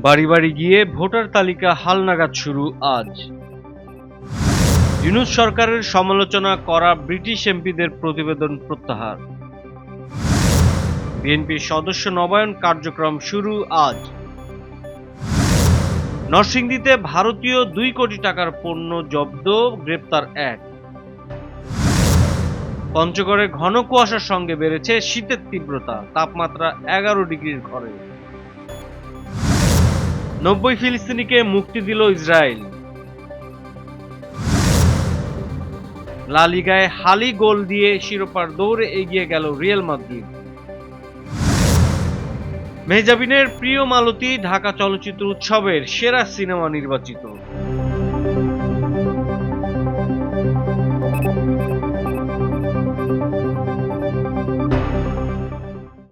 বাড়ি বাড়ি গিয়ে ভোটার তালিকা হালনাগাদ শুরু আজ। ইউনূস সরকারের সমালোচনা করা ব্রিটিশ এমপিদের প্রতিবেদন প্রত্যাহার। বিএনপির সদস্য নবায়ন কার্যক্রম শুরু আজ। নরসিংদীতে ভারতীয় 2 কোটি টাকার পণ্য জব্দ, গ্রেপ্তার 1। পঞ্চগড়ে ঘন কুয়াশার সঙ্গে বেড়েছে শীতের তীব্রতা, তাপমাত্রা 11 ডিগ্রির ঘরে। 90 ফিলিস্তিনিকে মুক্তি দিল ইসরায়েল। লা লিগায় হালি গোল দিয়ে শিরোপার দৌড়ে এগিয়ে গেল রিয়াল মাদ্রিদ। মেহজাবিনের প্রিয় মালতী ঢাকা চলচ্চিত্র উৎসবের সেরা সিনেমা নির্বাচিত।